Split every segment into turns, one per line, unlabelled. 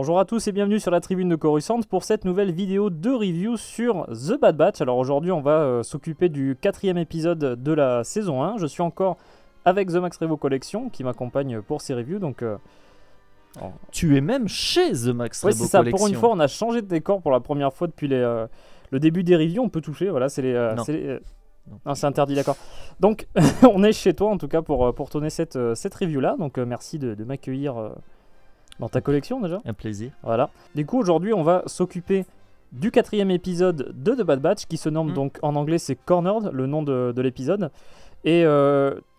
Bonjour à tous et bienvenue sur la tribune de Coruscant pour cette nouvelle vidéo de review sur The Bad Batch. Alors aujourd'hui on va s'occuper du 4e épisode de la saison 1. Je suis encore avec The Max Revo Collection qui m'accompagne pour ces reviews. Donc,
Tu es même chez The Max
ouais,
Revo
c'est ça.
Collection.
Pour une fois on a changé de décor pour la première fois depuis le début des reviews. On peut toucher, voilà, c'est les...
Non.
Non, c'est interdit, d'accord. Donc on est chez toi en tout cas pour tourner cette review là. Donc merci de m'accueillir dans ta collection déjà.
Un plaisir.
Voilà. Du coup, aujourd'hui, on va s'occuper du 4e épisode de The Bad Batch, qui se nomme donc en anglais, c'est Cornered, le nom de l'épisode. Et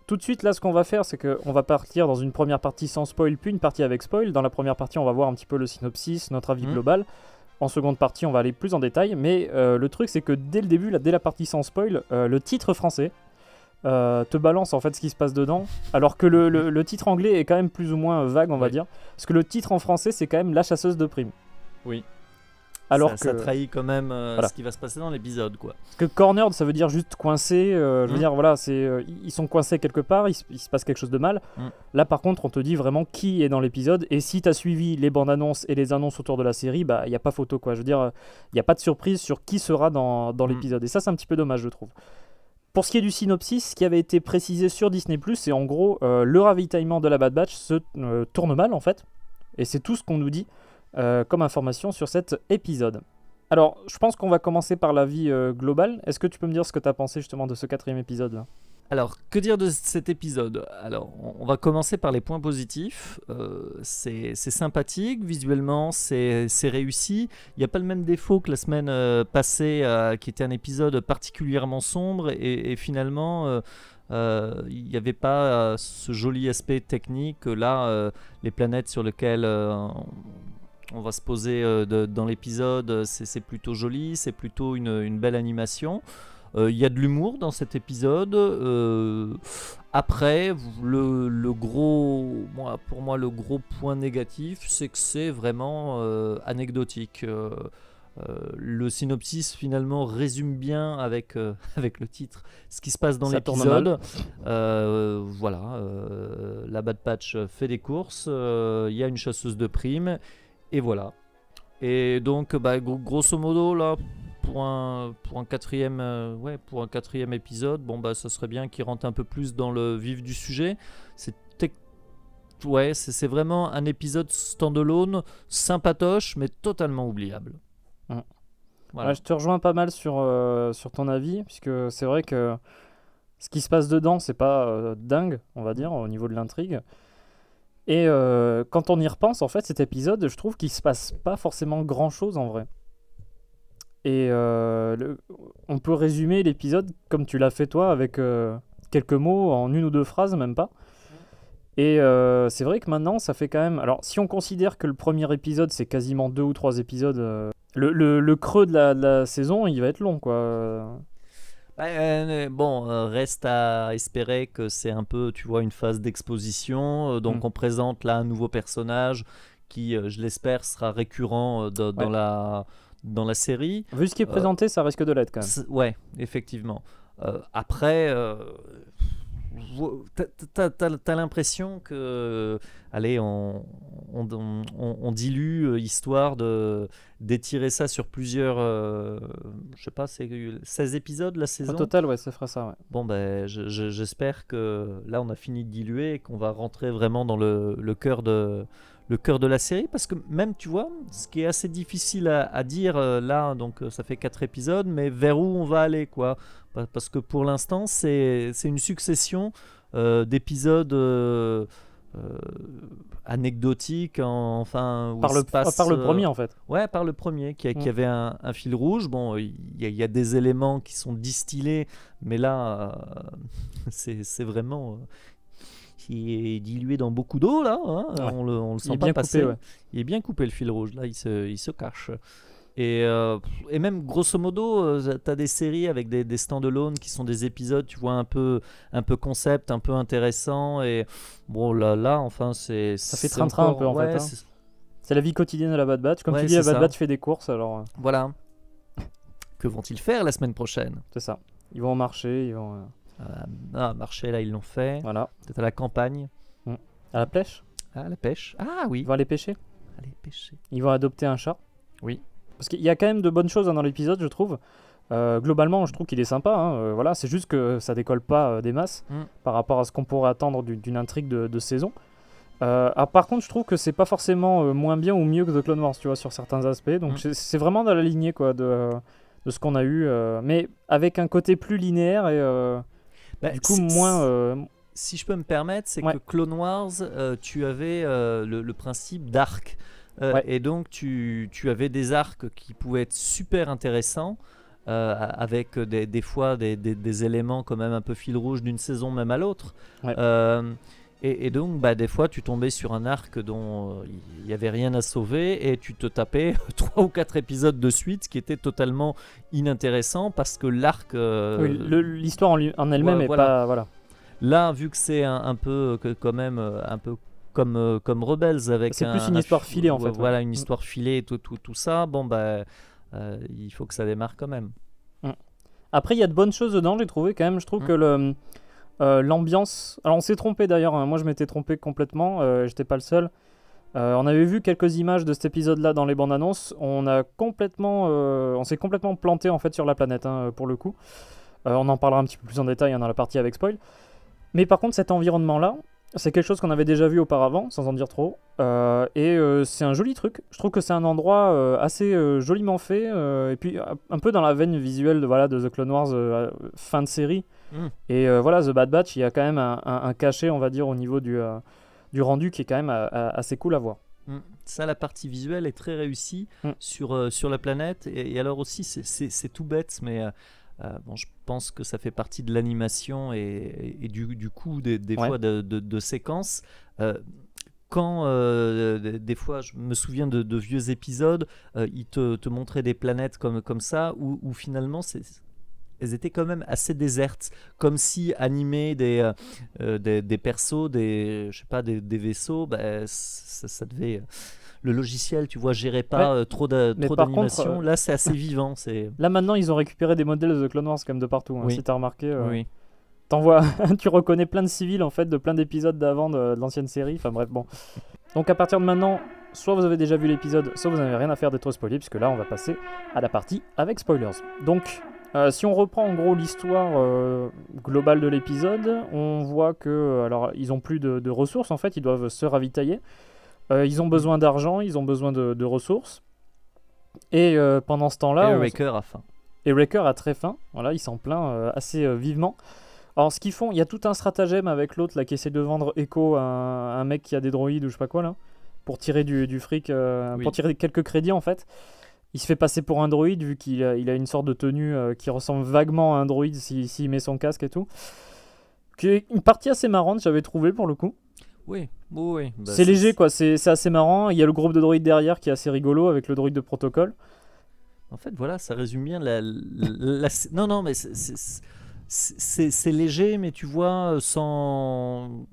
tout de suite, là, ce qu'on va faire, c'est qu'on va partir dans une première partie sans spoil, puis une partie avec spoil. Dans la première partie, on va voir un petit peu le synopsis, notre avis global. En seconde partie, on va aller plus en détail. Mais le truc, c'est que dès le début, là, dès la partie sans spoil, le titre français te balance en fait ce qui se passe dedans, alors que le titre anglais est quand même plus ou moins vague, on va dire, parce que le titre en français c'est quand même La chasseuse de primes.
Oui.
Alors
ça trahit quand même ce qui va se passer dans l'épisode, quoi.
Parce que cornered, ça veut dire juste coincé. Je veux dire, voilà, ils sont coincés quelque part, il se passe quelque chose de mal. Là, par contre, on te dit vraiment qui est dans l'épisode. Et si tu as suivi les bandes annonces et les annonces autour de la série, bah, il n'y a pas photo, quoi. Je veux dire, il n'y a pas de surprise sur qui sera dans l'épisode. Et ça, c'est un petit peu dommage, je trouve. Pour ce qui est du synopsis, ce qui avait été précisé sur Disney+, c'est en gros le ravitaillement de la Bad Batch se tourne mal en fait. Et c'est tout ce qu'on nous dit comme information sur cet épisode. Alors, je pense qu'on va commencer par l'avis global. Est-ce que tu peux me dire ce que tu as pensé justement de ce 4e épisode là ?
Alors, que dire de cet épisode ? Alors, on va commencer par les points positifs. C'est sympathique, visuellement, c'est réussi. Il n'y a pas le même défaut que la semaine passée, qui était un épisode particulièrement sombre. Et finalement, il n'y avait pas ce joli aspect technique. Là, les planètes sur lesquelles on va se poser dans l'épisode, c'est plutôt joli, c'est plutôt une belle animation. Il y a de l'humour dans cet épisode. Après, pour moi, le gros point négatif, c'est que c'est vraiment anecdotique. Le synopsis finalement résume bien avec le titre ce qui se passe dans l'épisode. Voilà, la Bad Batch fait des courses, il y a une chasseuse de primes, et voilà. Et donc, grosso modo, là, pour un quatrième épisode, bon bah ça serait bien qu'il rentre un peu plus dans le vif du sujet. C'est vraiment un épisode standalone, sympatoche, mais totalement oubliable.
Voilà. Ouais, je te rejoins pas mal sur ton avis, puisque c'est vrai que ce qui se passe dedans, c'est pas dingue, on va dire, au niveau de l'intrigue. Et quand on y repense, en fait, cet épisode, je trouve qu'il se passe pas forcément grand-chose en vrai. Et on peut résumer l'épisode comme tu l'as fait toi, avec quelques mots, en une ou deux phrases, même pas. Et c'est vrai que maintenant, ça fait quand même... Alors, si on considère que le premier épisode, c'est quasiment 2 ou 3 épisodes, le creux de la saison, il va être long, quoi.
Reste à espérer que c'est un peu, tu vois, une phase d'exposition. Donc, on présente là un nouveau personnage qui, je l'espère, sera récurrent dans la série.
Vu ce qui est présenté, ça risque de l'être quand même.
Ouais, effectivement. Après, t'as l'impression que, allez, on dilue histoire d'étirer ça sur plusieurs, je sais pas, c'est 16 épisodes la saison.
Au total, ouais, ça fera ça, ouais.
Bon, j'espère que là, on a fini de diluer et qu'on va rentrer vraiment dans le cœur de la série, parce que même, tu vois, ce qui est assez difficile à dire là, donc ça fait 4 épisodes, mais vers où on va aller, quoi, parce que pour l'instant c'est une succession d'épisodes anecdotiques, enfin,
par le premier en fait.
Ouais, par le premier qui avait un fil rouge. Bon, il y a des éléments qui sont distillés, mais là c'est vraiment qui est dilué dans beaucoup d'eau là, hein.
Ouais.
On le sent pas passer.
Coupé, ouais.
Il est bien coupé le fil rouge, là il se cache. Et même grosso modo, t'as des séries avec des stand-alone qui sont des épisodes, tu vois, un peu concept, un peu intéressant. Et bon, là enfin, ça
fait train-train un peu en fait. Hein. C'est la vie quotidienne de la Bad Batch. Comme tu dis, la Bad Batch fait des courses, alors.
Voilà. Que vont-ils faire la semaine prochaine ?
C'est ça. Ils vont au marché, ils vont.
Marché, là, ils l'ont fait.
Voilà.
Peut-être à la campagne.
À la pêche ?
À la pêche. Ah oui.
Ils vont aller pêcher ?
aller pêcher.
Ils vont adopter un chat.
Oui.
Parce qu'il y a quand même de bonnes choses dans l'épisode, je trouve. Globalement, je trouve qu'il est sympa. Voilà, c'est juste que ça décolle pas des masses par rapport à ce qu'on pourrait attendre d'une intrigue de saison. Par contre, je trouve que c'est pas forcément moins bien ou mieux que The Clone Wars, tu vois, sur certains aspects. Donc c'est vraiment dans la lignée quoi, de ce qu'on a eu, mais avec un côté plus linéaire et du coup moins.
Si je peux me permettre, c'est que Clone Wars, tu avais le principe d'arc. Et donc tu avais des arcs qui pouvaient être super intéressants, avec des fois des éléments quand même un peu fil rouge d'une saison même à l'autre. Et donc des fois tu tombais sur un arc dont il n'y avait rien à sauver et tu te tapais 3 ou 4 épisodes de suite, ce qui était totalement inintéressant parce que l'arc...
l'histoire en elle-même est pas... Voilà.
Là, vu que c'est un peu quand même un peu comme Rebels, avec
c'est plus une histoire filée en fait.
Voilà, une histoire filée, tout ça. Bon il faut que ça démarre quand même.
Après, il y a de bonnes choses dedans, j'ai trouvé quand même. Je trouve que l'ambiance. Alors, on s'est trompé d'ailleurs. Moi, je m'étais trompé complètement. J'étais pas le seul. On avait vu quelques images de cet épisode-là dans les bandes annonces. On s'est complètement planté en fait sur la planète pour le coup. On en parlera un petit peu plus en détail dans la partie avec spoil. Mais par contre, cet environnement-là, c'est quelque chose qu'on avait déjà vu auparavant, sans en dire trop. C'est un joli truc. Je trouve que c'est un endroit assez joliment fait. Et puis, un peu dans la veine visuelle de The Clone Wars fin de série. Et The Bad Batch, il y a quand même un cachet, on va dire, au niveau du rendu qui est quand même assez cool à voir.
Ça, la partie visuelle est très réussie sur la planète. Et alors aussi, c'est tout bête, mais... je pense que ça fait partie de l'animation et du coup des fois de séquences. Quand des fois, je me souviens de vieux épisodes, ils te montraient des planètes comme ça, où finalement elles étaient quand même assez désertes, comme si animer des persos, je sais pas, des vaisseaux, ça devait... Le logiciel, tu vois, gérait pas trop d'animation. Là, c'est assez vivant.
Là, maintenant, ils ont récupéré des modèles de The Clone Wars quand même de partout. Si t'as remarqué,
oui.
Tu reconnais plein de civils en fait, de plein d'épisodes d'avant de l'ancienne série. Enfin bref, bon. Donc à partir de maintenant, soit vous avez déjà vu l'épisode, soit vous n'avez rien à faire d'être spoilé, puisque là, on va passer à la partie avec spoilers. Donc, si on reprend en gros l'histoire globale de l'épisode, on voit que, alors, ils ont plus de ressources en fait, ils doivent se ravitailler. Ils ont besoin d'argent, ils ont besoin de ressources. Et pendant ce temps-là...
Et Wrecker a faim.
Et Wrecker a très faim. Voilà, il s'en plaint assez vivement. Alors, ce qu'ils font, il y a tout un stratagème avec l'autre là, qui essaie de vendre Echo à un mec qui a des droïdes ou je sais pas quoi, là, pour tirer du fric, pour tirer quelques crédits en fait. Il se fait passer pour un droïde vu qu'il a une sorte de tenue qui ressemble vaguement à un droïde s'il met son casque et tout. Une partie assez marrante, j'avais trouvé pour le coup.
Oui.
C'est léger quoi, c'est assez marrant. Il y a le groupe de droïdes derrière qui est assez rigolo avec le droïde de protocole.
En fait, voilà, ça résume bien Non, mais c'est léger, mais tu vois, sans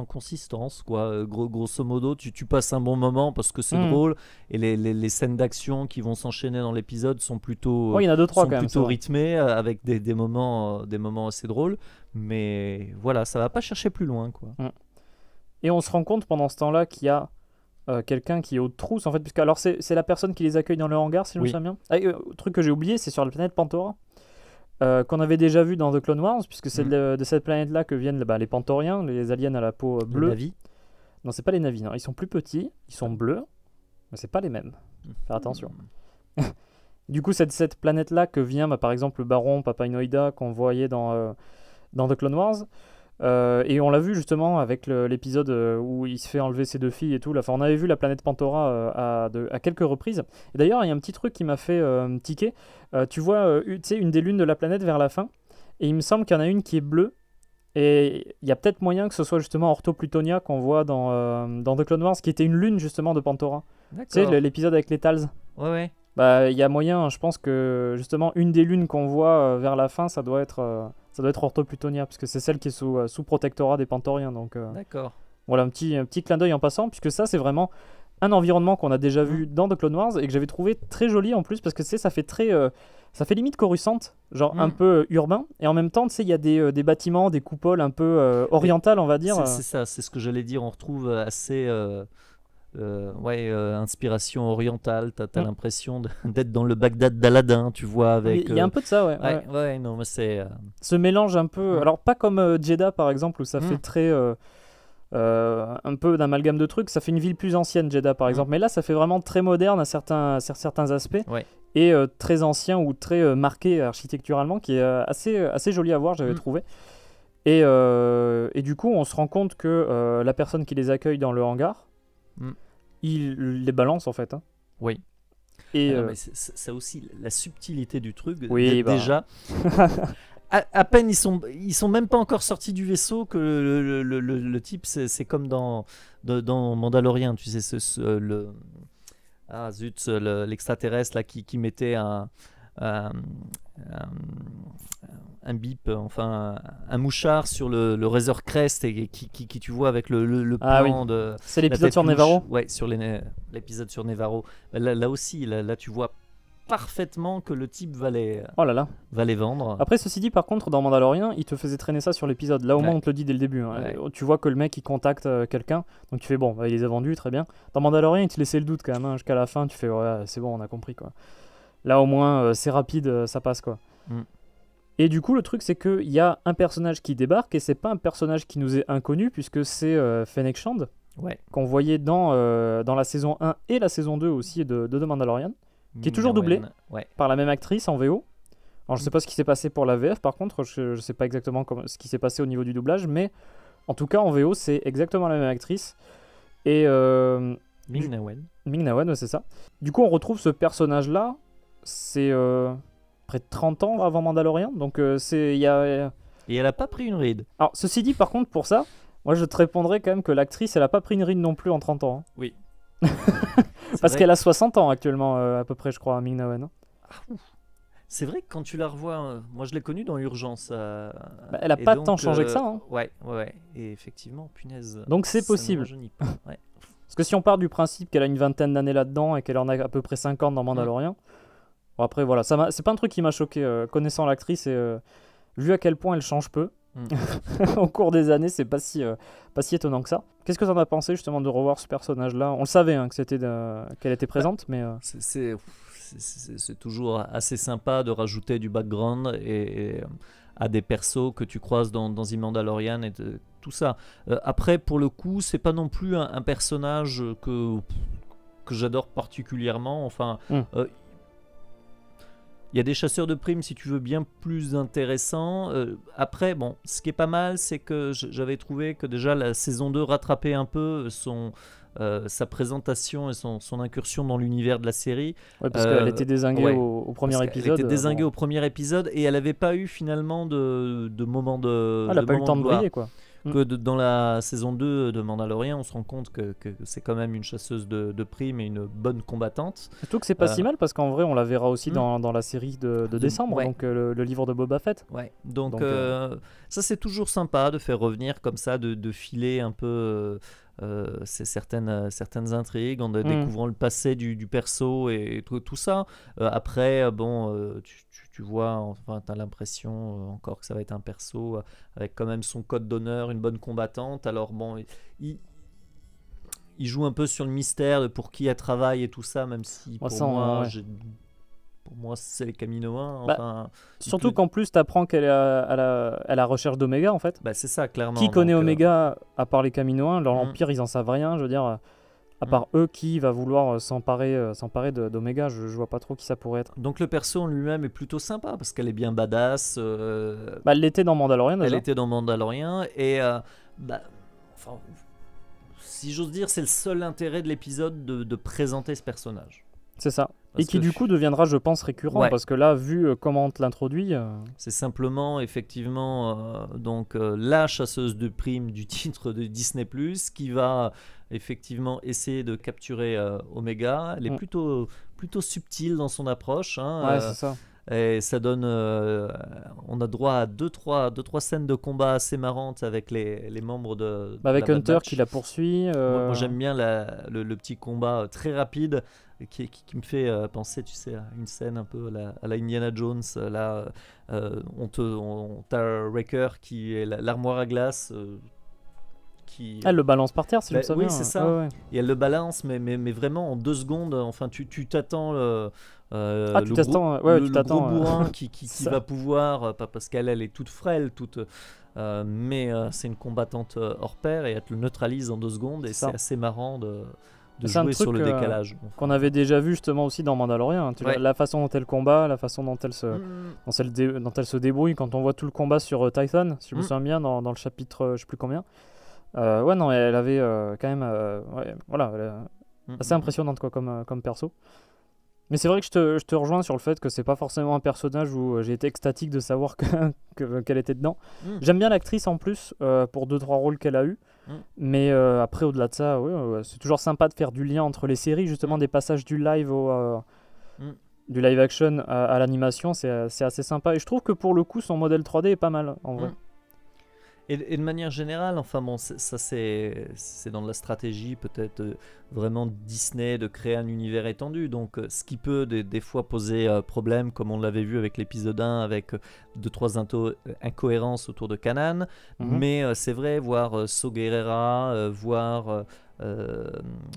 consistance, quoi. Grosso modo, tu passes un bon moment parce que c'est drôle, et les scènes d'action qui vont s'enchaîner dans l'épisode sont plutôt,
il y en a 2-3 quand même,
plutôt rythmées, avec des moments assez drôles, mais voilà, ça va pas chercher plus loin, quoi.
Et on se rend compte pendant ce temps-là qu'il y a quelqu'un qui est aux trousses en fait, puisque alors c'est la personne qui les accueille dans le hangar, si je me souviens bien. Truc que j'ai oublié, c'est sur la planète Pantora, qu'on avait déjà vu dans The Clone Wars, puisque c'est de cette planète-là que viennent les Pantoriens, les aliens à la peau bleue.
Les Navis.
Non, c'est pas les Navis, non. Ils sont plus petits, ils sont bleus, mais c'est pas les mêmes. Faire attention. Du coup, cette planète-là que vient par exemple le baron Papainoïda qu'on voyait dans The Clone Wars. Et on l'a vu justement avec l'épisode où il se fait enlever ses 2 filles et tout. Enfin, on avait vu la planète Pantora à quelques reprises. Et d'ailleurs, il y a un petit truc qui m'a fait tiquer. Tu vois, une des lunes de la planète vers la fin. Et il me semble qu'il y en a une qui est bleue. Et il y a peut-être moyen que ce soit justement Ortho Plutonia qu'on voit dans The Clone Wars, qui était une lune justement de Pantora.
D'accord.
Tu sais, l'épisode avec les Tals.
Ouais.
Il y a moyen, je pense que justement une des lunes qu'on voit vers la fin, ça doit être Ortho Plutonia, parce que c'est celle qui est sous protectorat des Pantoriens. Donc,
d'accord.
Voilà, un petit clin d'œil en passant, puisque ça, c'est vraiment un environnement qu'on a déjà vu dans The Clone Wars et que j'avais trouvé très joli en plus, parce que ça fait très... ça fait limite Coruscant, genre un peu urbain, et en même temps, tu sais, il y a des bâtiments, des coupoles un peu orientales, on va dire.
C'est ça, c'est ce que j'allais dire, on retrouve assez... inspiration orientale. T'as l'impression d'être dans le Bagdad d'Aladin, tu vois, avec.
Il y a un peu de ça, ouais.
Ouais, non, mais c'est.
Ce mélange un peu. Alors, pas comme Jeddah, par exemple, où ça fait très. Un peu d'amalgame de trucs. Ça fait une ville plus ancienne, Jeddah, par exemple. Mais là, ça fait vraiment très moderne à certains aspects.
Ouais.
Et très ancien ou très marqué architecturalement, qui est assez joli à voir, j'avais trouvé. Et du coup, on se rend compte que la personne qui les accueille dans le hangar, il les balance en fait. Hein.
Oui.
Et
mais ça aussi, la subtilité du truc.
Oui,
déjà. À peine ils sont même pas encore sortis du vaisseau que le type, c'est comme dans Mandalorian, tu sais, l'extraterrestre là qui mettait un bip, enfin un mouchard sur le Razor Crest et qui tu vois avec le plan de.
C'est l'épisode sur Nevarro.
Ouais, sur l'épisode sur Nevarro. Là aussi, là tu vois parfaitement que le type va les vendre.
Après, ceci dit, par contre, dans Mandalorian, il te faisait traîner ça sur l'épisode. Là, au moins, on te le dit dès le début. Hein. Tu vois que le mec, il contacte quelqu'un. Donc, tu fais, bon, il les a vendus, très bien. Dans Mandalorian, il te laissait le doute quand même. Hein, jusqu'à la fin, tu fais, ouais, c'est bon, on a compris, quoi. Là, au moins, c'est rapide, ça passe, quoi. Et du coup, le truc, c'est qu'il y a un personnage qui débarque, et c'est pas un personnage qui nous est inconnu, puisque c'est Fennec Shand, qu'on voyait dans la saison 1 et la saison 2 aussi de The Mandalorian. Qui est toujours doublé par la même actrice en VO. Alors je sais pas ce qui s'est passé pour la VF, par contre je sais pas exactement ce qui s'est passé au niveau du doublage, mais en tout cas en VO c'est exactement la même actrice. Et Ming-Na Wen, c'est ça. Du coup on retrouve ce personnage là, c'est près de 30 ans avant Mandalorian, donc c'est...
Et elle a pas pris une ride.
Alors ceci dit par contre pour ça, moi je te répondrais quand même que l'actrice elle a pas pris une ride non plus en 30 ans. Hein.
Oui.
Parce qu'elle a 60 ans actuellement, à peu près, je crois, à Ming-Na Wen.
C'est vrai que quand tu la revois, moi je l'ai connue dans Urgence.
Elle a pas tant changé que ça. Hein.
Ouais. Et effectivement, punaise.
Donc c'est possible. Parce que si on part du principe qu'elle a une vingtaine d'années là-dedans et qu'elle en a à peu près 50 dans Mandalorian, bon, après voilà, c'est pas un truc qui m'a choqué. Connaissant l'actrice et vu à quel point elle change peu. Au cours des années, c'est pas si étonnant que ça. Qu'est-ce que t'en as pensé justement de revoir ce personnage-là ? On le savait hein, qu'elle était présente, mais
c'est toujours assez sympa de rajouter du background et à des persos que tu croises dans The Mandalorian et tout ça. Après, pour le coup, c'est pas non plus un personnage que j'adore particulièrement. Enfin. Il y a des chasseurs de primes, si tu veux, bien plus intéressants. Après, bon, ce qui est pas mal, c'est que j'avais trouvé que déjà la saison 2 rattrapait un peu sa présentation et son incursion dans l'univers de la série.
Ouais, parce qu'elle était dézinguée au premier épisode.
Elle était dézinguée au premier épisode et elle n'avait pas eu finalement de moment de.
Elle n'a pas eu le temps de briller, quoi.
Que dans la saison 2 de Mandalorian, on se rend compte que c'est quand même une chasseuse de primes et une bonne combattante.
Surtout que c'est pas si mal parce qu'en vrai, on la verra aussi dans la série de décembre, donc le livre de Boba Fett.
Ouais. Donc ça, c'est toujours sympa de faire revenir comme ça, de filer un peu certaines intrigues en découvrant le passé du perso et tout ça. Après, bon, tu vois, enfin, tu as l'impression encore que ça va être un perso avec quand même son code d'honneur, une bonne combattante. Alors bon, il joue un peu sur le mystère de pour qui elle travaille et tout ça, même si pour moi c'est les Kaminoans. Enfin,
surtout qu'en plus tu apprends qu'elle est à la recherche d'Oméga en fait.
C'est ça, clairement.
Qui connaît Oméga à part les Kaminoans? L'Empire ils en savent rien, je veux dire. À part eux, qui va vouloir s'emparer d'Oméga, je vois pas trop qui ça pourrait être.
Donc le perso en lui-même est plutôt sympa parce qu'elle est bien badass.
Elle l'était dans Mandalorian déjà.
Elle était dans Mandalorian et enfin, si j'ose dire, c'est le seul intérêt de l'épisode de présenter ce personnage.
C'est ça. Et qui du coup deviendra, je pense, récurrent parce que là, vu comment on te l'introduit...
C'est simplement, effectivement, donc la chasseuse de primes du titre de Disney+, qui va effectivement essayer de capturer Oméga. Elle est plutôt subtile dans son approche. Hein,
ouais, c'est ça.
Et ça donne... on a droit à deux, trois scènes de combat assez marrantes avec les membres de
avec Hunter qui la poursuit.
Moi j'aime bien le petit combat très rapide qui me fait penser, tu sais, à une scène un peu à la Indiana Jones. Là, t'as Wrecker qui est l'armoire à glace
Elle le balance par terre, si je me souviens.
Oui, c'est ça.
Ouais.
Et elle le balance, mais vraiment en 2 secondes. Enfin, tu t'attends le gros bourrin qui va pouvoir, pas parce qu'elle est toute frêle, mais c'est une combattante hors pair et elle te le neutralise en 2 secondes et c'est assez marrant de jouer sur le décalage.
Qu'on avait déjà vu justement aussi dans Mandalorian. La façon dont elle combat, la façon dont elle se débrouille quand on voit tout le combat sur Titan, si je me souviens bien, dans le chapitre je sais plus combien. Non, elle avait quand même assez impressionnante quoi, comme perso. Mais c'est vrai que je te rejoins sur le fait que c'est pas forcément un personnage où j'ai été extatique de savoir qu'elle était dedans. J'aime bien l'actrice en plus pour 2-3 rôles qu'elle a eu. Mais après, au-delà de ça, c'est toujours sympa de faire du lien entre les séries, justement des passages du live du live action à l'animation, c'est assez sympa. Et je trouve que pour le coup, son modèle 3D est pas mal en vrai.
Et de manière générale, enfin bon, ça c'est dans la stratégie peut-être vraiment Disney de créer un univers étendu. Donc ce qui peut des fois poser problème, comme on l'avait vu avec l'épisode 1, avec 2-3 incohérences autour de Kanan. Mais c'est vrai, voir Saw Gerrera, voir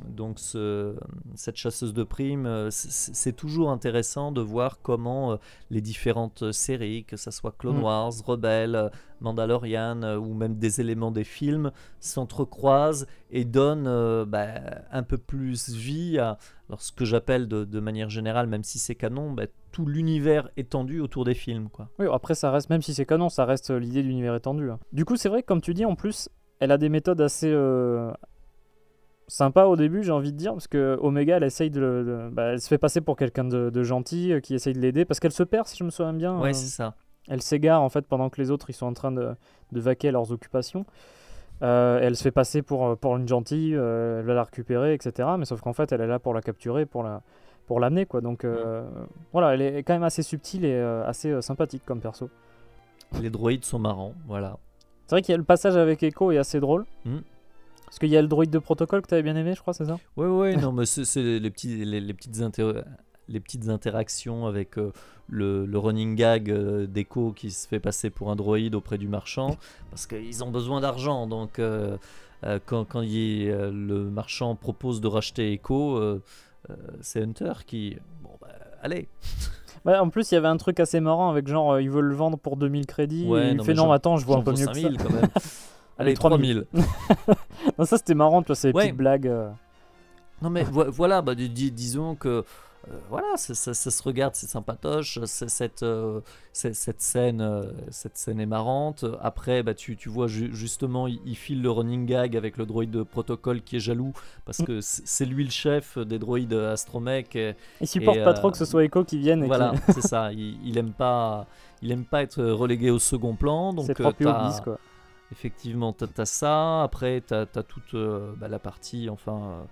donc cette chasseuse de primes, c'est toujours intéressant de voir comment les différentes séries, que ce soit Clone Wars, Rebels, Mandalorian ou même des éléments des films s'entrecroisent et donnent un peu plus vie à ce que j'appelle de manière générale, même si c'est canon, tout l'univers étendu autour des films, quoi.
Oui, après ça reste, même si c'est canon, ça reste l'idée d'univers étendu. Du coup c'est vrai que comme tu dis, en plus elle a des méthodes assez sympa au début, j'ai envie de dire, parce que Omega elle essaye elle se fait passer pour quelqu'un de gentil qui essaye de l'aider parce qu'elle se perd, si je me souviens bien.
Ouais, c'est ça.
Elle s'égare en fait pendant que les autres ils sont en train de vaquer à leurs occupations. Elle se fait passer pour une gentille, elle va la récupérer, etc. Mais sauf qu'en fait elle est là pour la capturer, pour l'amener quoi. Donc voilà, elle est quand même assez subtile et assez sympathique comme perso.
Les droïdes sont marrants, voilà.
C'est vrai qu'il y a le passage avec Echo est assez drôle. Parce qu'il y a le droïde de protocole que tu avais bien aimé, je crois, c'est ça ?
Ouais, non, mais c'est les petites interactions avec le running gag d'Echo qui se fait passer pour un droïde auprès du marchand, parce qu'ils ont besoin d'argent. Donc, quand le marchand propose de racheter Echo, c'est Hunter qui... Bon, allez.
Ouais, en plus, il y avait un truc assez marrant avec genre, ils veulent le vendre pour 2000 crédits. Ouais, et il fait non, attends, je vois un peu mieux que ça.
Quand même. Allez, 3000.
Non, ça c'était marrant, tu vois, ces petites blagues.
Non mais voilà, disons que voilà, ça se regarde, c'est sympatoche, cette scène est marrante. Après, tu vois justement, il file le running gag avec le droïde de protocole qui est jaloux parce que c'est lui le chef des droïdes astromech.
Il supporte pas trop que ce soit Echo qui vienne.
Voilà, c'est ça. Il aime pas être relégué au second plan. Donc
c'est trop bis, quoi.
Effectivement, t'as ça. Après, t'as toute la partie, enfin,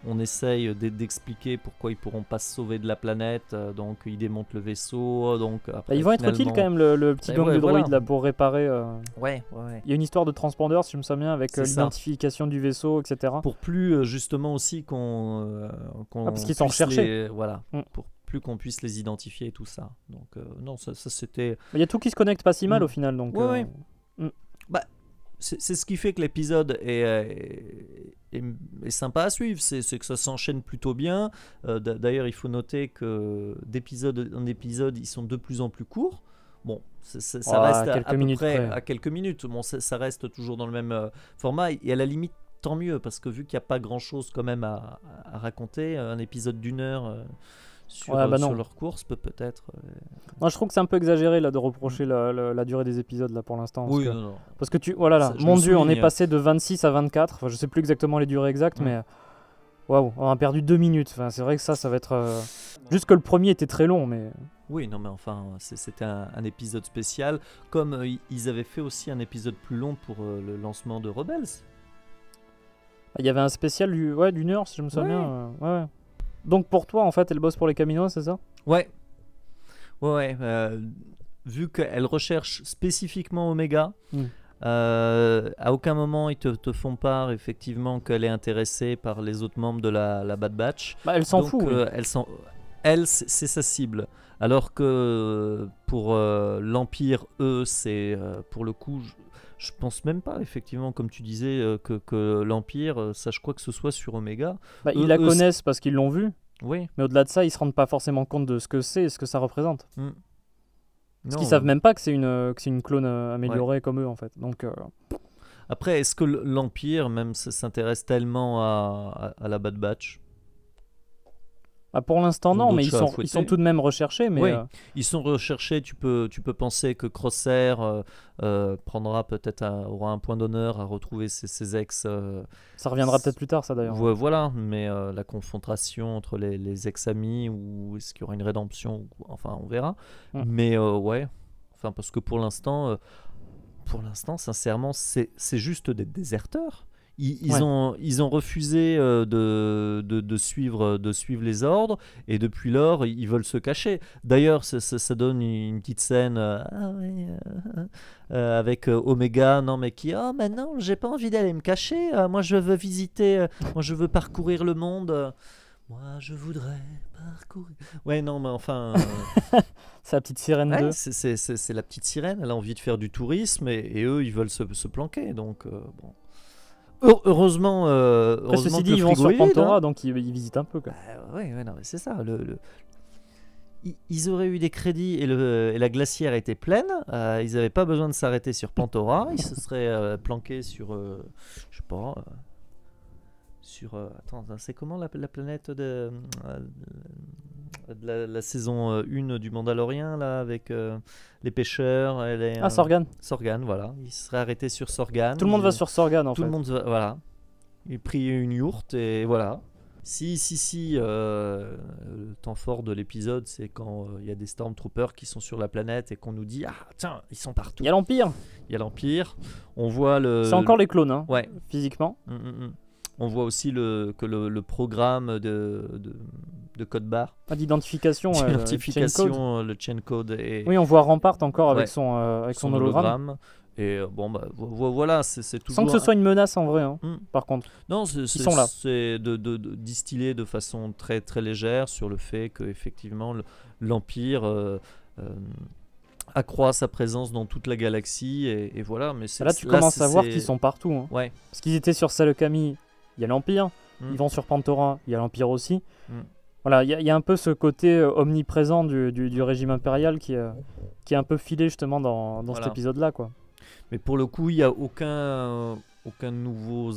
on essaye d'expliquer pourquoi ils pourront pas se sauver de la planète. Donc, ils démontent le vaisseau. Donc, après,
ils vont être utiles quand même, le petit gang de droïdes là, pour réparer.
Ouais.
Il y a une histoire de transpondeur, si je me souviens bien, avec l'identification du vaisseau, etc.
Pour plus, justement, aussi qu'on
parce qu'ils sont recherchés.
Voilà. Pour plus qu'on puisse les identifier et tout ça. Donc, non, ça c'était...
Il y a tout qui se connecte pas si mal au final. Donc,
c'est ce qui fait que l'épisode est sympa à suivre, c'est que ça s'enchaîne plutôt bien. D'ailleurs, il faut noter que d'épisode en épisode, ils sont de plus en plus courts. Bon, ça reste à peu près à quelques minutes. Bon, ça reste toujours dans le même format. Et à la limite, tant mieux, parce que vu qu'il n'y a pas grand-chose quand même à raconter, un épisode d'1 heure... sur leur course peut-être.
Moi je trouve que c'est un peu exagéré là de reprocher la durée des épisodes là pour l'instant.
Oui,
parce que mon Dieu, on est passé de 26 à 24. Enfin, je sais plus exactement les durées exactes, mais waouh, on a perdu 2 minutes. Enfin, c'est vrai que ça va être. Juste que le premier était très long, mais.
Oui, non, mais enfin, c'était un épisode spécial. Comme ils avaient fait aussi un épisode plus long pour le lancement de Rebels.
Il y avait un spécial d'une heure, si je me souviens bien. Ouais. Donc pour toi, en fait, elle bosse pour les Kaminoans, c'est ça ?
Ouais. Vu qu'elle recherche spécifiquement Omega, à aucun moment ils te font part effectivement qu'elle est intéressée par les autres membres de la Bad Batch.
Elle s'en fout.
Elle, c'est sa cible. Alors que pour l'Empire, eux, c'est pour le coup... Je pense même pas, effectivement, comme tu disais, que l'Empire sache quoi que ce soit sur Omega.
Ils la connaissent parce qu'ils l'ont vue,
Oui.
mais au-delà de ça, ils se rendent pas forcément compte de ce que c'est et ce que ça représente. Parce
Non,
qu'ils savent même pas que c'est une clone améliorée comme eux, en fait. Donc,
Après, est-ce que l'Empire même s'intéresse tellement à la Bad Batch?
pour l'instant,
Ils ont
non,
d'autres
mais
chats à
ils
fouetter.
sont tout de même recherchés. Mais
Oui, ils sont recherchés. Tu peux penser que Crosshair prendra peut-être aura un point d'honneur à retrouver ses ex.
ça reviendra peut-être plus tard, ça d'ailleurs.
Voilà, mais la confrontation entre les ex-amis, ou est-ce qu'il y aura une rédemption, enfin on verra. Mais ouais, enfin parce que pour l'instant, sincèrement, c'est juste des déserteurs. Ils ont refusé de suivre les ordres, et depuis lors ils veulent se cacher. D'ailleurs ça donne une petite scène avec Omega, non mais qui maintenant j'ai pas envie d'aller me cacher, moi je veux visiter, moi je veux parcourir le monde, moi je voudrais parcourir. Ouais, non mais enfin
C'est la petite sirène 2.
c'est la petite sirène, elle a envie de faire du tourisme, et eux ils veulent se planquer, donc bon. Heureusement,
Après, ceci dit, ils vont sur Pantora, donc ils visitent un peu.
Ouais, non, mais c'est ça. Ils auraient eu des crédits et la glacière était pleine. Ils n'avaient pas besoin de s'arrêter sur Pantora. Ils se seraient planqués sur, je sais pas, attends, c'est comment la planète de la saison 1 du Mandalorien, là, avec les pêcheurs.
Sorgan.
Sorgan, voilà. Ils se seraient arrêtés sur Sorgan.
Tout le monde va sur Sorgan, en fait.
Tout le monde, voilà. Ils prient une yourte, et voilà. Si, le temps fort de l'épisode, c'est quand il y a des Stormtroopers qui sont sur la planète et qu'on nous dit, tiens, ils sont partout.
Il y a l'Empire.
On voit
C'est encore les clones, hein,
ouais.
Physiquement.
On voit aussi que le programme de code barre,
d'identification,
le chain code.
Oui, on voit Rampart encore avec son hologramme.
Et voilà, c'est toujours.
Sans que ce soit une menace en vrai, hein, par contre.
Non,
ils sont là.
C'est de distiller de façon très très légère sur le fait que effectivement l'Empire accroît sa présence dans toute la galaxie, et voilà. Mais
là, tu commences à voir qu'ils sont partout. Hein.
Ouais.
Parce qu'ils étaient sur Salakami, il y a l'Empire. Ils vont sur Pantora, il y a l'Empire aussi. Voilà, il y a un peu ce côté omniprésent du régime impérial qui est un peu filé justement dans cet épisode-là, quoi.
Mais pour le coup, il n'y a aucun nouveau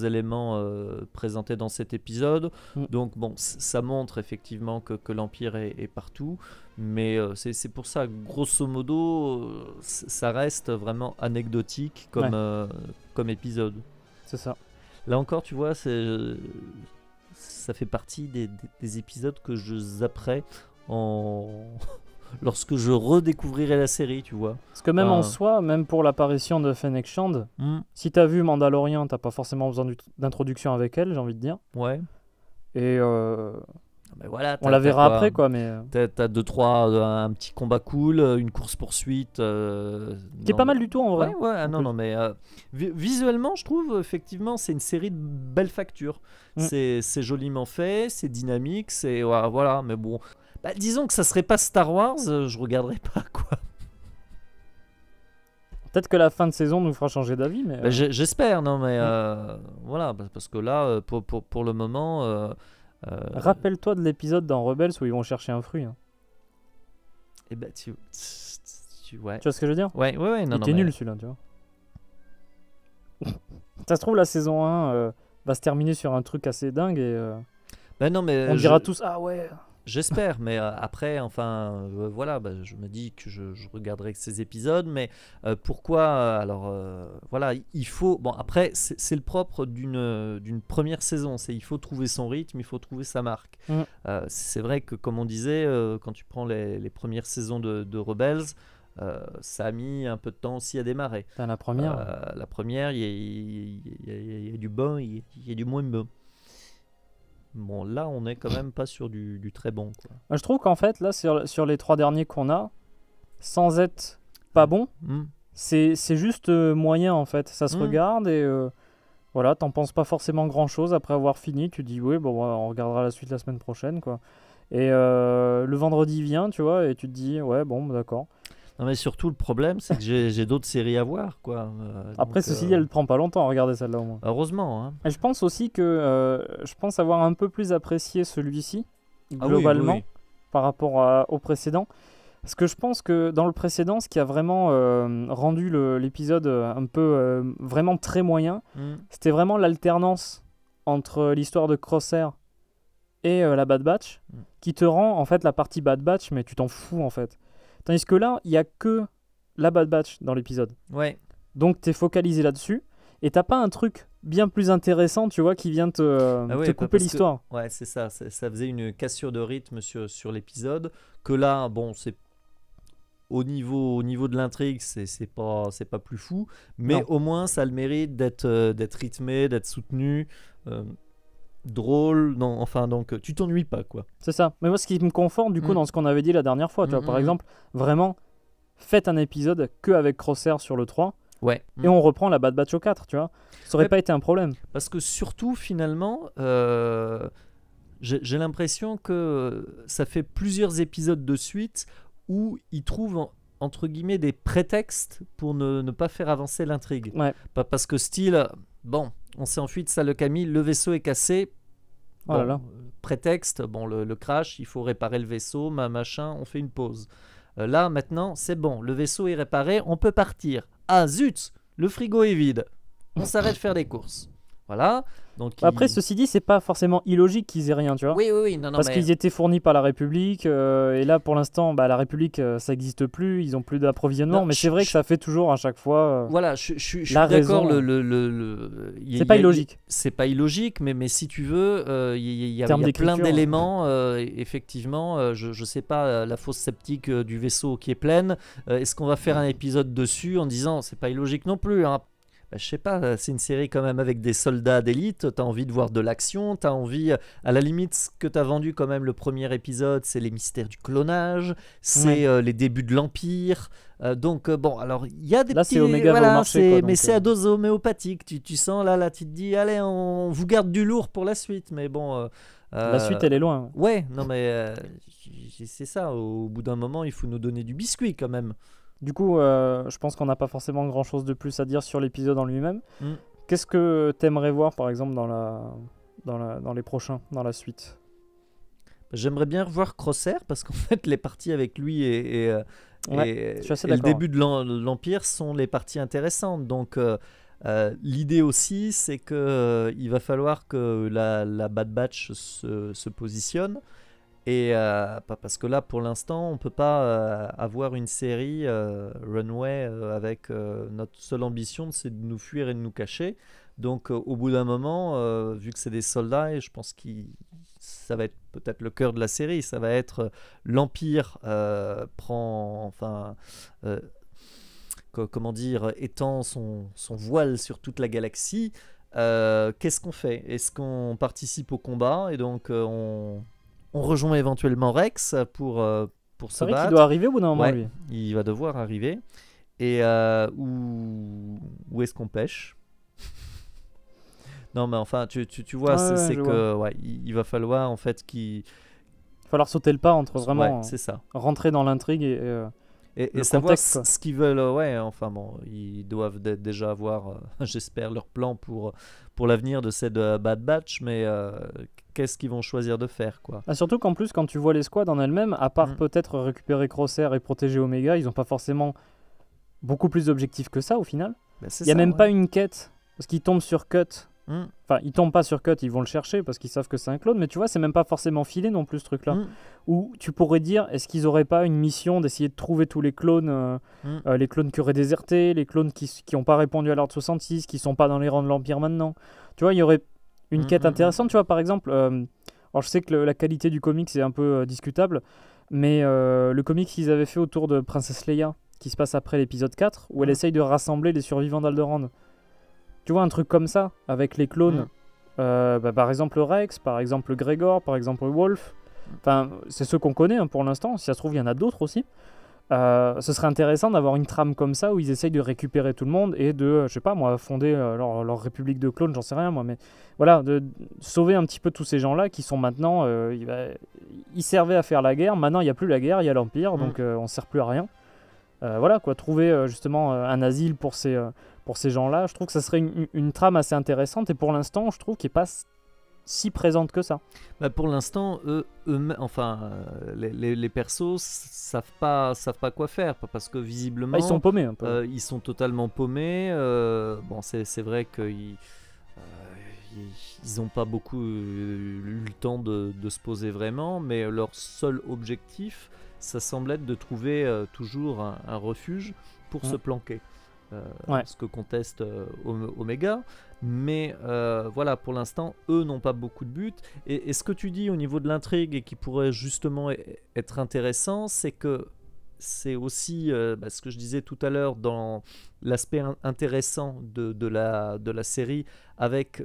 élément présenté dans cet épisode. Donc bon, ça montre effectivement que l'Empire est partout. Mais c'est pour ça, grosso modo, ça reste vraiment anecdotique comme épisode.
C'est ça.
Là encore, tu vois, ça fait partie des épisodes que je zapperai lorsque je redécouvrirai la série, tu vois.
Parce que même en soi, même pour l'apparition de Fennec Shand, si t'as vu Mandalorian, t'as pas forcément besoin d'introduction avec elle, j'ai envie de dire.
Ouais.
Et
mais voilà,
on la verra après, quoi. Mais
t'as 2-3, un petit combat cool, une course-poursuite.
Qui est pas mal du tout en vrai.
Ouais, non, mais visuellement, je trouve, effectivement, c'est une série de belle facture. C'est joliment fait, c'est dynamique, c'est. Voilà, mais bon. Disons que ça serait pas Star Wars, je regarderais pas, quoi.
Peut-être que la fin de saison nous fera changer d'avis, mais.
J'espère, non, mais voilà, parce que là, pour le moment.
Rappelle-toi de l'épisode dans Rebels où ils vont chercher un fruit. Hein.
Et ouais.
Tu vois ce que je veux dire?
Ouais, non.
Il était nul celui-là, tu vois. Ça se trouve, la saison 1 va se terminer sur un truc assez dingue et.
Non, mais
on dira tous, ah ouais!
J'espère, mais après, enfin, voilà, je me dis que je regarderai ces épisodes, mais pourquoi alors, voilà, il faut. Bon, après, c'est le propre d'une première saison, il faut trouver son rythme, il faut trouver sa marque. C'est vrai que, comme on disait, quand tu prends les premières saisons de Rebels, ça a mis un peu de temps aussi à démarrer.
La première,
il y a du bon, il y a du moins bon. Bon, là, on est quand même pas sur du très bon, quoi.
Moi, je trouve qu'en fait, là, sur les 3 derniers qu'on a, sans être pas bon, c'est juste moyen, en fait. Ça se regarde et voilà, t'en penses pas forcément grand-chose. Après avoir fini, tu dis, oui, bon, on regardera la suite la semaine prochaine, quoi. Et le vendredi vient, tu vois, et tu te dis, ouais, bon, d'accord.
Non, mais surtout, le problème, c'est que j'ai d'autres séries à voir, quoi.
Après, ceci dit, elle prend pas longtemps à regarder celle-là au moins.
Heureusement, hein.
Et je pense aussi que je pense avoir un peu plus apprécié celui-ci, globalement,
oui.
par rapport au précédent. Parce que je pense que dans le précédent, ce qui a vraiment rendu l'épisode un peu vraiment très moyen, c'était vraiment l'alternance entre l'histoire de Crosshair et la Bad Batch, qui te rend en fait la partie Bad Batch, mais tu t'en fous en fait. Tandis que là, il n'y a que la Bad Batch dans l'épisode.
Ouais.
Donc tu es focalisé là-dessus, et t'as pas un truc bien plus intéressant, tu vois, qui vient te couper l'histoire.
Ouais, c'est ça. Ça faisait une cassure de rythme sur l'épisode. Que là, bon, c'est au niveau de l'intrigue, c'est pas plus fou, mais
Non.
au moins ça a le mérite d'être rythmé, d'être soutenu, drôle. Non, enfin, donc tu t'ennuies pas, quoi.
C'est ça. Mais moi, ce qui me conforte du coup dans ce qu'on avait dit la dernière fois, tu vois, par exemple, vraiment, faites un épisode que avec Crosshair sur le 3.
Ouais.
Et on reprend la Bad Batch au 4, tu vois. Ça aurait
Ouais.
pas été un problème.
Parce que surtout, finalement, j'ai l'impression que ça fait plusieurs épisodes de suite où ils trouvent, entre guillemets, des prétextes pour ne pas faire avancer l'intrigue.
Ouais.
Parce que style, bon, on s'est enfui de Sale Camille, le vaisseau est cassé.
Oh là là.
Prétexte, bon, le crash, il faut réparer le vaisseau, machin, on fait une pause. Là, maintenant, c'est bon, le vaisseau est réparé, on peut partir. Ah zut, le frigo est vide. On s'arrête de faire des courses. Voilà. Donc,
Après, ceci dit, c'est pas forcément illogique qu'ils aient rien, tu vois.
Oui, non,
Parce qu'ils étaient fournis par la République, et là, pour l'instant, la République, ça n'existe plus, ils ont plus d'approvisionnement, mais c'est vrai que ça fait toujours à chaque fois.
Voilà, je suis
la
d'accord.
raison, c'est pas illogique.
C'est pas illogique, mais si tu veux, il y a plein
d'écriture,
d'éléments. Effectivement, je sais pas, la fosse septique du vaisseau qui est pleine. Est-ce qu'on va faire un épisode dessus en disant c'est pas illogique non plus, hein? Je sais pas, c'est une série quand même avec des soldats d'élite, t'as envie de voir de l'action, t'as envie, à la limite, ce que t'as vendu quand même le premier épisode, c'est les mystères du clonage, c'est les débuts de l'Empire, donc bon, alors il y a des
là,
petits...
c'est Omega va au marché, quoi,
mais c'est à dose homéopathique, tu sens là, tu te dis, allez, on vous garde du lourd pour la suite, mais bon...
la suite, elle est loin.
Ouais, non mais c'est ça, au bout d'un moment, il faut nous donner du biscuit quand même.
Du coup, je pense qu'on n'a pas forcément grand-chose de plus à dire sur l'épisode en lui-même. Qu'est-ce que t'aimerais voir, par exemple, dans les prochains, dans la suite?
J'aimerais bien revoir Crosshair, parce qu'en fait, les parties avec lui et le début de l'Empire sont les parties intéressantes. Donc, l'idée aussi, c'est qu'il va falloir que la Bad Batch se positionne. Et parce que là, pour l'instant, on ne peut pas avoir une série Runway avec notre seule ambition, c'est de nous fuir et de nous cacher. Donc, au bout d'un moment, vu que c'est des soldats, et je pense que ça va être peut-être le cœur de la série, ça va être l'Empire prend, comment dire, étend son voile sur toute la galaxie. Qu'est-ce qu'on fait? Est-ce qu'on participe au combat? Et donc, on rejoint éventuellement Rex pour se battre.
C'est vrai qu'il doit arriver au bout d'un moment, lui.
Il va devoir arriver. Et où est-ce qu'on pêche? Non, mais enfin, tu vois, il va falloir en fait
Il va falloir sauter le pas entre vraiment
c'est ça.
Rentrer dans l'intrigue
et savoir ce qu'ils veulent. Enfin bon, ils doivent déjà avoir, j'espère, leur plan pour l'avenir de cette Bad Batch, mais qu'est-ce qu'ils vont choisir de faire, quoi.
Surtout qu'en plus, quand tu vois les squads en elles-mêmes, à part peut-être récupérer Crosshair et protéger Omega, ils n'ont pas forcément beaucoup plus d'objectifs que ça au final. Il n'y a même pas une quête, parce qu'ils tombent sur Cut. Enfin, ils tombent pas sur Cut, ils vont le chercher parce qu'ils savent que c'est un clone, mais tu vois, c'est même pas forcément filé non plus ce truc-là. Où tu pourrais dire, est-ce qu'ils auraient pas une mission d'essayer de trouver tous les clones, les clones qui auraient déserté, les clones qui ont pas répondu à l'ordre 66, qui sont pas dans les rangs de l'Empire maintenant. Tu vois, il y aurait une quête intéressante, tu vois, par exemple. Alors je sais que la qualité du comic c'est un peu discutable, mais le comic qu'ils avaient fait autour de Princess Leia, qui se passe après l'épisode 4, où elle essaye de rassembler les survivants d'Alderaan. Tu vois, un truc comme ça, avec les clones, par exemple Rex, par exemple Gregor, par exemple Wolf, enfin, c'est ceux qu'on connaît pour l'instant, si ça se trouve, il y en a d'autres aussi. Ce serait intéressant d'avoir une trame comme ça, où ils essayent de récupérer tout le monde et de, je sais pas moi, fonder leur république de clones, j'en sais rien moi, mais voilà, de sauver un petit peu tous ces gens-là qui sont maintenant, ils servaient à faire la guerre, maintenant il n'y a plus la guerre, il y a l'Empire, donc on ne sert plus à rien. voilà quoi, trouver justement un asile pour ces gens-là. Je trouve que ça serait une trame assez intéressante et pour l'instant, je trouve qu'il n'est pas si présente que ça.
Bah pour l'instant, les persos savent pas quoi faire parce que visiblement
Ils sont paumés un peu.
ils sont totalement paumés. Bon, c'est vrai qu'ils n'ont pas beaucoup eu le temps de se poser vraiment, mais leur seul objectif, ça semble être de trouver toujours un refuge pour se planquer. Ce que conteste Omega. Mais voilà, pour l'instant, eux n'ont pas beaucoup de buts. Et ce que tu dis au niveau de l'intrigue et qui pourrait justement être intéressant, c'est que c'est aussi ce que je disais tout à l'heure dans l'aspect intéressant de la série avec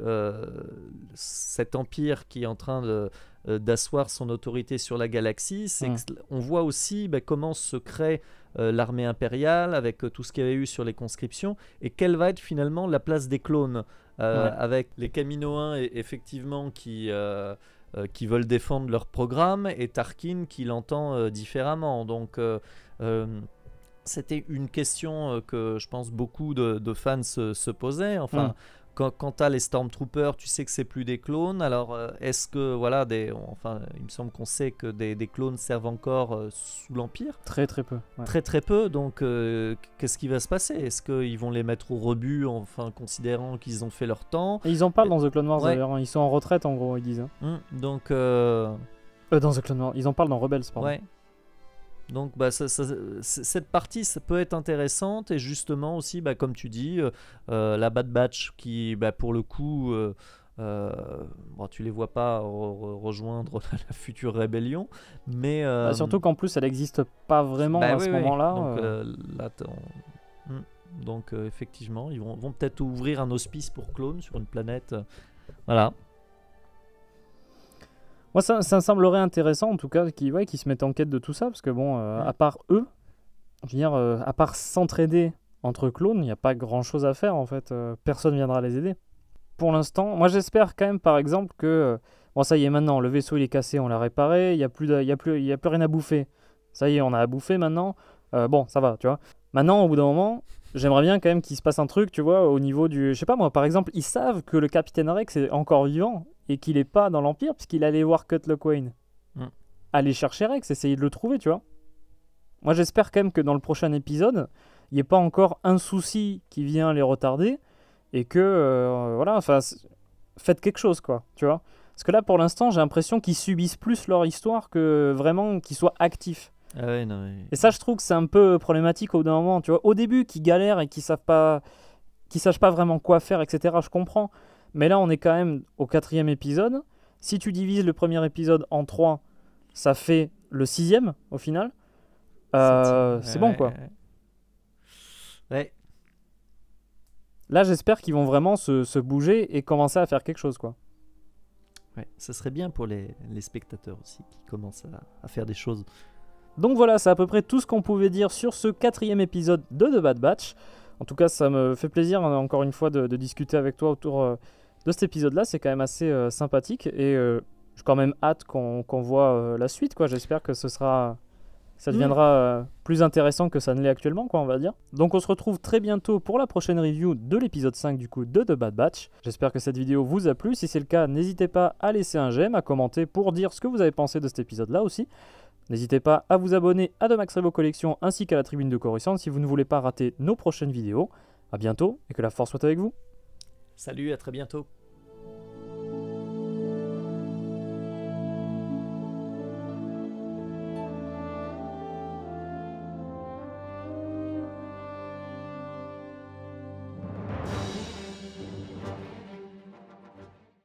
cet empire qui est en train d'asseoir son autorité sur la galaxie. C'est qu'on voit aussi comment se crée l'armée impériale avec tout ce qu'il y avait eu sur les conscriptions et quelle va être finalement la place des clones avec les Kaminoans effectivement qui veulent défendre leur programme et Tarkin qui l'entend différemment. Donc c'était une question que je pense beaucoup de fans se posaient. Enfin, quand tu as les Stormtroopers, tu sais que c'est plus des clones. Alors, est-ce que, voilà, il me semble qu'on sait que des clones servent encore sous l'Empire.
Très peu. Ouais.
Très peu. Donc, qu'est-ce qui va se passer? Est-ce qu'ils vont les mettre au rebut, considérant qu'ils ont fait leur temps?
Et ils en parlent dans The Clone Wars d'ailleurs. Ils sont en retraite, en gros, ils disent.
Donc,
dans The Clone Wars. Ils en parlent dans Rebels, pardon.
Ouais. Donc cette partie ça peut être intéressante et justement aussi comme tu dis la Bad Batch qui pour le coup tu les vois pas rejoindre la future rébellion mais
surtout qu'en plus elle n'existe pas vraiment à ce moment-là
donc effectivement ils vont peut-être ouvrir un hospice pour clones sur une planète voilà.
Moi, ça me semblerait intéressant, en tout cas, qu'ils se mettent en quête de tout ça, parce que bon, à part eux, je veux dire, à part s'entraider entre clones, il n'y a pas grand-chose à faire, en fait. Personne viendra les aider. Pour l'instant, moi, j'espère quand même, par exemple, que... bon, ça y est, maintenant, le vaisseau, il est cassé, on l'a réparé, il n'y a plus rien à bouffer. Ça y est, on a à bouffer maintenant. Bon, ça va, tu vois. Maintenant, au bout d'un moment, j'aimerais bien quand même qu'il se passe un truc, tu vois, au niveau du... Je sais pas, moi, par exemple, ils savent que le Capitaine Rex est encore vivant, et qu'il est pas dans l'Empire puisqu'il allait voir Cutler Wayne. Aller chercher Rex, essayer de le trouver, tu vois. Moi, j'espère quand même que dans le prochain épisode, il n'y ait pas encore un souci qui vient les retarder et que, voilà, enfin, faites quelque chose, quoi, tu vois. Parce que là, pour l'instant, j'ai l'impression qu'ils subissent plus leur histoire que vraiment qu'ils soient actifs.
Ah ouais, non, mais...
Et ça, je trouve que c'est un peu problématique au bout d'un moment, tu vois. Au début, qu'ils galèrent et qu'ils sachent pas vraiment quoi faire, etc., je comprends. Mais là, on est quand même au 4e épisode. Si tu divises le premier épisode en 3, ça fait le 6e au final. C'est bon, quoi.
Ouais.
Là, j'espère qu'ils vont vraiment se bouger et commencer à faire quelque chose, quoi.
Ouais, ça serait bien pour les spectateurs aussi qui commencent à faire des choses.
Donc voilà, c'est à peu près tout ce qu'on pouvait dire sur ce 4e épisode de The Bad Batch. En tout cas, ça me fait plaisir, encore une fois, de discuter avec toi autour de cet épisode-là. C'est quand même assez sympathique et j'ai quand même hâte qu'on voit la suite, quoi. J'espère que ça deviendra plus intéressant que ça ne l'est actuellement, quoi, on va dire. Donc on se retrouve très bientôt pour la prochaine review de l'épisode 5 du coup de The Bad Batch. J'espère que cette vidéo vous a plu. Si c'est le cas, n'hésitez pas à laisser un j'aime, à commenter pour dire ce que vous avez pensé de cet épisode-là aussi. N'hésitez pas à vous abonner à The Max Revo Collection ainsi qu'à la Tribune de Coruscant si vous ne voulez pas rater nos prochaines vidéos. A bientôt et que la force soit avec vous.
Salut, à très bientôt.